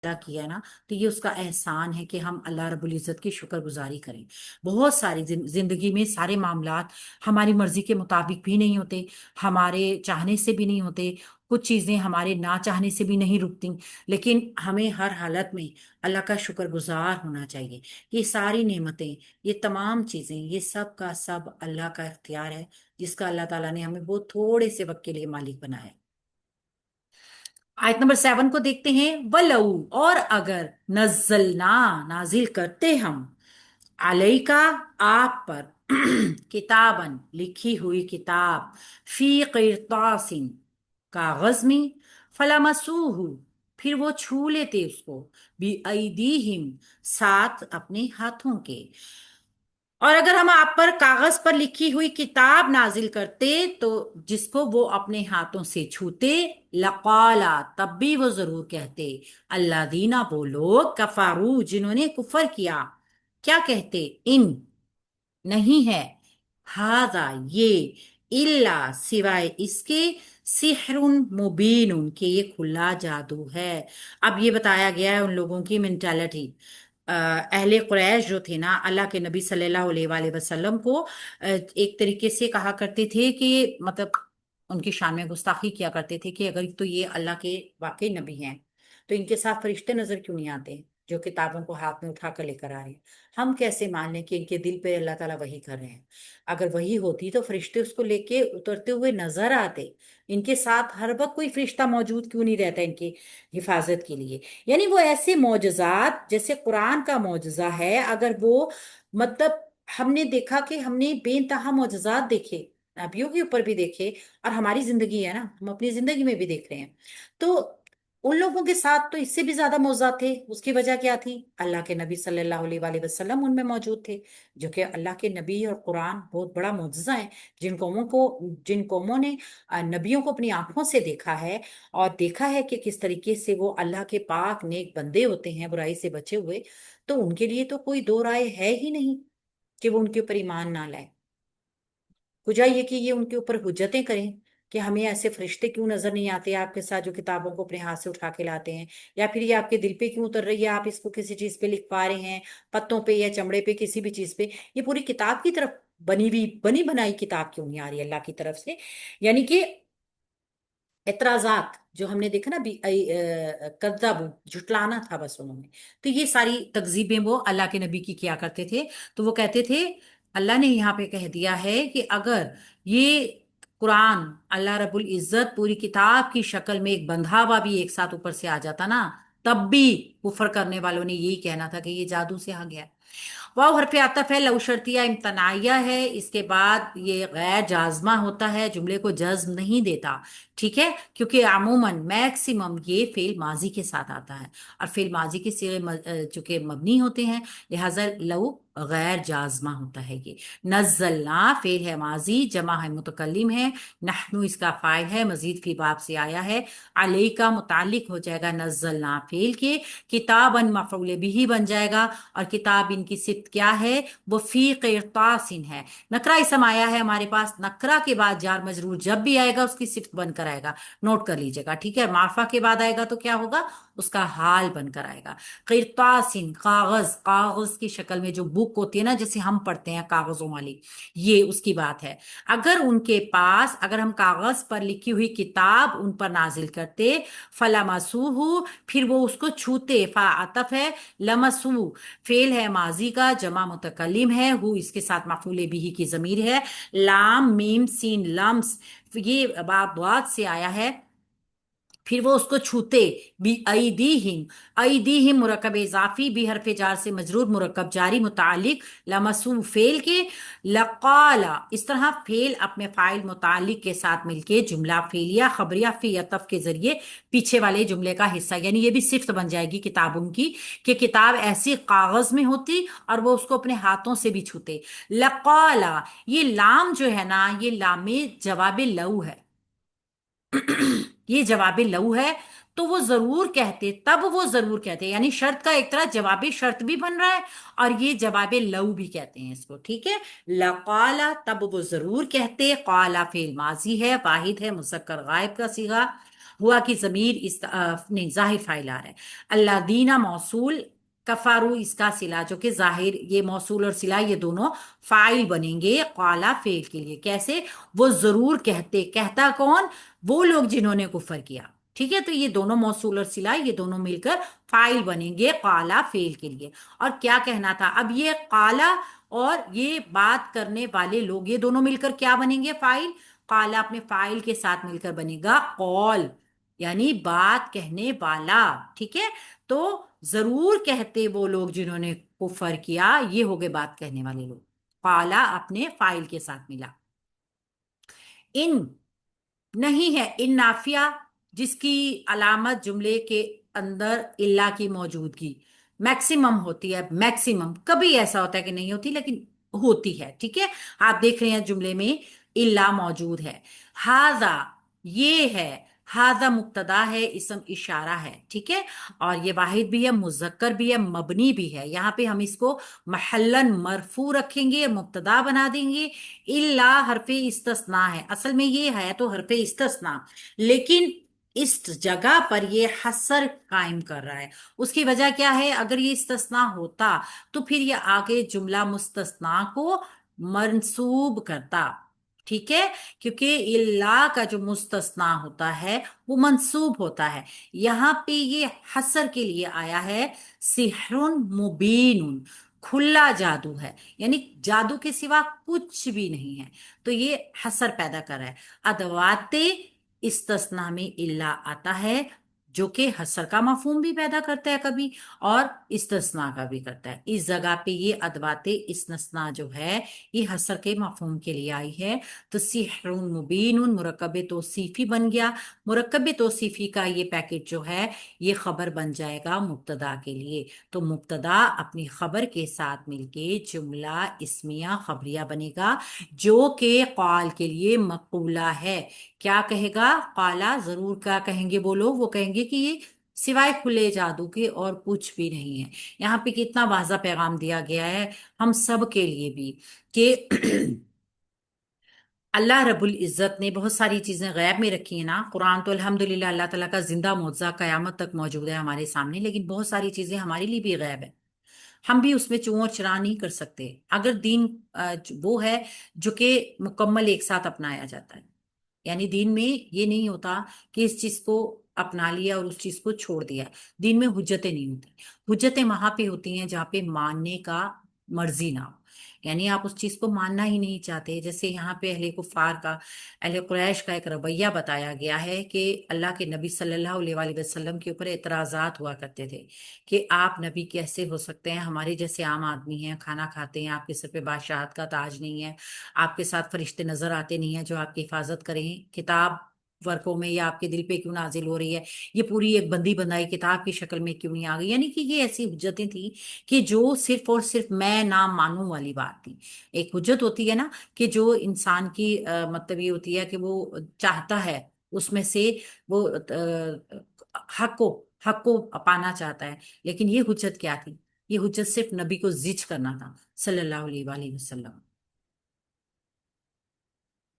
پیدا کیا ہے نا، تو یہ اس کا احسان ہے کہ ہم اللہ رب العزت کی شکر گزاری کریں۔ بہت ساری زندگی میں سارے معاملات ہماری مرضی کے مطابق بھی نہیں ہوتے، ہمارے چاہنے سے بھی نہیں ہوتے، کچھ چیزیں ہمارے نہ چاہنے سے بھی نہیں رکتی، لیکن ہمیں ہر حالت میں اللہ کا شکر گزار ہونا چاہیے۔ یہ ساری نعمتیں، یہ تمام چیزیں، یہ سب کا سب اللہ کا اختیار ہے، جس کا اللہ تعالیٰ نے ہمیں بہت تھوڑے سے وقت کے لیے مالک بنایا ہے۔ آیت نمبر 7 کو دیکھتے ہیں، وَلَوْ، اور اگر نزلنا، نازل کرتے ہم، علیکا، آپ پر، کتابن، لکھی ہوئی کتاب، فی قرطاس، کاغذ میں، فلمسوہ، پھر وہ چھو لیتے اس کو، بِأَیْدِیہم، ساتھ اپنے ہاتھوں کے۔ اور اگر ہم آپ پر کاغذ پر لکھی ہوئی کتاب نازل کرتے تو جس کو وہ اپنے ہاتھوں سے چھوتے، لقالا، تب بھی وہ ضرور کہتے، اللہ دینا، وہ لوگ، کفارو، جنہوں نے کفر کیا، کیا کہتے، ان، نہیں ہے، ہاذا، یہ، الا، سوائے اس کے، سحر مبین، کہ یہ کھلا جادو ہے۔ اب یہ بتایا گیا ہے ان لوگوں کی مینٹالٹی۔ اہل قریش جو تھے نا، اللہ کے نبی صلی اللہ علیہ وآلہ وسلم کو ایک طریقے سے کہا کرتے تھے کہ مطلب ان کی شان میں گستاخی کیا کرتے تھے کہ اگر تو یہ اللہ کے واقعی نبی ہیں تو ان کے ساتھ فرشتے نظر کیوں نہیں آتے جو کتابوں کو ہاتھ میں اٹھا کر لے کر آ رہے ہیں؟ ہم کیسے مان لیں کہ ان کے دل پہ اللہ تعالیٰ وحی کر رہے ہیں؟ اگر وحی ہوتی تو فرشتے اس کو لے کے اترتے ہوئے نظر آتے۔ ان کے ساتھ ہر وقت کوئی فرشتہ موجود کیوں نہیں رہتا ان کی حفاظت کے لیے؟ یعنی وہ ایسے معجزات جیسے قرآن کا معجزہ ہے، اگر وہ مطلب ہم نے دیکھا کہ ہم نے بے انتہا معجزات دیکھے، نبیوں کے اوپر بھی دیکھے، اور ہماری زندگی ہے نا، ہم اپنی زندگی میں بھی دیکھ رہے ہیں، تو ان لوگوں کے ساتھ تو اس سے بھی زیادہ معجزات تھے۔ اس کی وجہ کیا تھی؟ اللہ کے نبی صلی اللہ علیہ وآلہ وسلم ان میں موجود تھے، جو کہ اللہ کے نبی اور قرآن بہت بڑا معجزہ ہے۔ جن قوموں نے نبیوں کو اپنی آنکھوں سے دیکھا ہے اور دیکھا ہے کہ کس طریقے سے وہ اللہ کے پاک نیک بندے ہوتے ہیں، برائی سے بچے ہوئے، تو ان کے لیے تو کوئی دو رائے ہے ہی نہیں کہ وہ ان کے اوپر ایمان نہ لائے۔ وجہ یہ کہ یہ ان کے اوپر حجتیں کریں کہ ہمیں ایسے فرشتے کیوں نظر نہیں آتے آپ کے ساتھ جو کتابوں کو اپنے ہاتھ سے اٹھا کے لاتے ہیں، یا پھر یہ آپ کے دل پہ کیوں اتر رہی ہے، آپ اس کو کسی چیز پہ لکھ پا رہے ہیں، پتوں پہ یا چمڑے پہ، کسی بھی چیز پہ، یہ پوری کتاب کی طرف بنی بنائی کتاب کیوں نہیں آ رہی اللہ کی طرف سے؟ یعنی کہ اعتراضات جو ہم نے دیکھا نا بھی، کذبوا، جھٹلانا تھا بس انہوں نے۔ تو یہ ساری تکذیبیں وہ اللہ کے نبی کی کیا کرتے تھے، تو وہ کہتے تھے، اللہ نے یہاں پہ کہہ دیا ہے کہ اگر یہ قرآن، اللہ رب العزت پوری کتاب کی شکل میں ایک بندھا ہوا بھی ایک ساتھ اوپر سے آ جاتا نا، تب بھی کفر کرنے والوں نے یہی کہنا تھا کہ یہ جادو سے آ گیا۔ واو حرف عطف ہے، لو شرطیہ امتناعیہ ہے، اس کے بعد یہ غیر جازمہ ہوتا ہے، جملے کو جزم نہیں دیتا، ٹھیک ہے، کیونکہ عموماً میکسیمم یہ فعل ماضی کے ساتھ آتا ہے، اور فعل ماضی کے صیغے چونکہ مبنی ہوتے ہیں، لہذا لو غیر جازمہ ہوتا ہے۔ یہ نزلنا فعل ہے ماضی، جمع ہے متکلم ہے، نحنو اس کا فاعل ہے، مزید فی باب سے آیا ہے، علیہ کا متعلق ہو جائے گا نزلنا فعل کے، کتابن مفعول بھی بن جائے گا، اور کتاب ان کی صفت کیا ہے؟ وہ فی قرطاس ہے۔ نکرہ اسم آیا ہے ہمارے پاس، نکرہ کے بعد جار مجرور جب بھی آئے گا اس کی صفت بن کر آئے گا، نوٹ کر لیجئے گا، ٹھیک ہے۔ معرفہ کے بعد آئے گا تو کیا ہوگا؟ اس کا حال بن کر آئے گا۔ قرطاس، کاغذ، کاغذ کی شکل میں جو بک ہوتی ہے نا جیسے ہم پڑھتے ہیں کاغذوں والی، یہ اس کی بات ہے۔ اگر ان کے پاس، اگر ہم کاغذ پر لکھی ہوئی کتاب ان پر نازل کرتے، فلمسوہ، پھر وہ اس کو چھوتے، فا عطف ہے، لمسو فعل ہے ماضی کا، جمع متکلم ہے، ہو اس کے ساتھ مفعول بھی کی ضمیر ہے، لام میم سین لمس، یہ باب ضاد سے آیا ہے، پھر وہ اس کو چھوتے، بی ایدیہم، ایدیہم مرکب اضافی، بھی حرف جار سے مجرور، مرکب جاری متعلق، لمسو فعل کے، لقالا اس طرح فعل اپنے فاعل متعلق کے ساتھ مل کے جملہ فعلیہ خبریہ فی عطف کے ذریعے پیچھے والے جملے کا حصہ، یعنی یہ بھی صفت بن جائے گی کتابوں کی کہ کتاب ایسی کاغذ میں ہوتی اور وہ اس کو اپنے ہاتھوں سے بھی چھوتے۔ لقالا، یہ لام جو ہے نا، یہ لام جواب لو ہے، یہ جواب لو ہے، تو وہ ضرور کہتے، تب وہ ضرور کہتے، یعنی شرط کا ایک طرح جوابی شرط بھی بن رہا ہے اور یہ جواب لو بھی کہتے ہیں اس کو، ٹھیک ہے۔ لقالا، تب وہ ضرور کہتے، قالا فعل ماضی ہے، واحد ہے، مذکر غائب کا صیغہ، ہوا کی ضمیر نہیں، ظاہر فائل آ رہا ہے، اللہ دینا موصول، کفارو اس کا صلہ جو کہ ظاہر، یہ موصول اور صلہ یہ دونوں فائل بنیں گے قالا فعل کے لیے، کیسے؟ وہ ضرور کہتے، کہتا کون؟ وہ لوگ جنہوں نے کفر کیا، ٹھیک ہے؟ تو یہ دونوں موصول اور صلہ یہ دونوں مل کر فائل بنیں گے قالا فعل کے لیے۔ اور کیا کہنا تھا اب؟ یہ قالا اور یہ بات کرنے والے لوگ یہ دونوں مل کر کیا بنیں گے؟ فائل۔ قالا اپنے فائل کے ساتھ مل کر بنے گا قول، یعنی بات کہنے والا، ٹھیک ہے؟ تو ضرور کہتے وہ لوگ جنہوں نے کفر کیا، یہ ہو گئے بات کہنے والے لوگ، قالا اپنے فائل کے ساتھ ملا۔ ان نہیں ہے، ان نافیہ جس کی علامت جملے کے اندر اللہ کی موجودگی میکسیمم ہوتی ہے، میکسیمم، کبھی ایسا ہوتا ہے کہ نہیں ہوتی لیکن ہوتی ہے، ٹھیک ہے؟ آپ دیکھ رہے ہیں جملے میں اللہ موجود ہے۔ ہاذا یہ ہے، ہاذا مبتدا ہے، اسم اشارہ ہے، ٹھیک ہے؟ اور یہ واحد بھی ہے، مذکر بھی ہے، مبنی بھی ہے، یہاں پہ ہم اس کو محلن مرفوع رکھیں گے، مبتدا بنا دیں گے۔ الا حرف استثناء ہے، اصل میں یہ ہے تو حرف استثناء، لیکن اس جگہ پر یہ حصر قائم کر رہا ہے۔ اس کی وجہ کیا ہے؟ اگر یہ استثناء ہوتا تو پھر یہ آگے جملہ مستثنیٰ کو منصوب کرتا، ٹھیک ہے؟ کیونکہ اللہ کا جو مستثنیٰ ہوتا ہے وہ منصوب ہوتا ہے، یہاں پہ یہ حصر کے لیے آیا ہے، سحر مبین، کھلا جادو ہے، یعنی جادو کے سوا کچھ بھی نہیں ہے، تو یہ حصر پیدا کر رہا ہے۔ ادوات استثناء میں الا آتا ہے جو کہ حصر کا مفہوم بھی پیدا کرتا ہے کبھی، اور استثناء کا بھی کرتا ہے۔ اس جگہ پہ یہ ادوات استثناء جو ہے یہ حصر کے مفہوم کے لیے آئی ہے، تو سحر مبین مرکب توصیفی بن گیا۔ مرکب توصیفی کا یہ پیکٹ جو ہے یہ خبر بن جائے گا مبتدا کے لیے، تو مبتدا اپنی خبر کے ساتھ مل کے جملہ اسمیہ خبریہ بنے گا جو کہ قال کے لیے مقولہ ہے۔ کیا کہے گا؟ قالا، ضرور کیا کہیں گے وہ لوگ؟ وہ کہیں گے کہ یہ سوائے کھلے جادو کے اور کچھ بھی نہیں ہے۔ یہاں پہ کتنا واضح پیغام دیا گیا ہے ہم سب کے لیے بھی کہ اللہ رب العزت نے بہت ساری چیزیں غیب میں رکھی ہیں نا، قرآن تو الحمدللہ اللہ تعالیٰ کا زندہ معجزہ قیامت تک موجود ہے ہمارے سامنے، لیکن بہت ساری چیزیں ہمارے لیے بھی غیب ہے، ہم بھی اس میں چوں اور چرا نہیں کر سکتے۔ اگر دین وہ ہے جو کہ مکمل ایک ساتھ اپنایا جاتا ہے، یعنی دین میں یہ نہیں ہوتا کہ اس چیز کو اپنا لیا اور اس چیز کو چھوڑ دیا، دین میں حجتیں نہیں ہوتی، حجتیں وہاں پہ ہوتی ہیں جہاں پہ ماننے کا مرضی نہ ہو، یعنی آپ اس چیز کو ماننا ہی نہیں چاہتے، جیسے یہاں پہ اہل کفار کا، اہل قریش کا ایک رویہ بتایا گیا ہے کہ اللہ کے نبی صلی اللہ علیہ وآلہ وسلم کے اوپر اعتراضات ہوا کرتے تھے کہ آپ نبی کیسے ہو سکتے ہیں، ہمارے جیسے عام آدمی ہیں، کھانا کھاتے ہیں، آپ کے سر پہ بادشاہت کا تاج نہیں ہے، آپ کے ساتھ فرشتے نظر آتے نہیں ہیں جو آپ کی حفاظت کریں، کتاب ورقوں میں یا آپ کے دل پہ کیوں نازل ہو رہی ہے، یہ پوری ایک بندی بندائی کتاب کی شکل میں کیوں نہیں آ گئی؟ یعنی کہ یہ ایسی حجتیں تھیں کہ جو صرف اور صرف میں نہ مانوں والی بات تھی۔ ایک حجت ہوتی ہے نا کہ جو انسان کی مطلب یہ ہوتی ہے کہ وہ چاہتا ہے اس میں سے وہ حق کو پانا چاہتا ہے، لیکن یہ حجت کیا تھی؟ یہ حجت صرف نبی کو زج کرنا تھا صلی اللہ علیہ وآلہ وسلم۔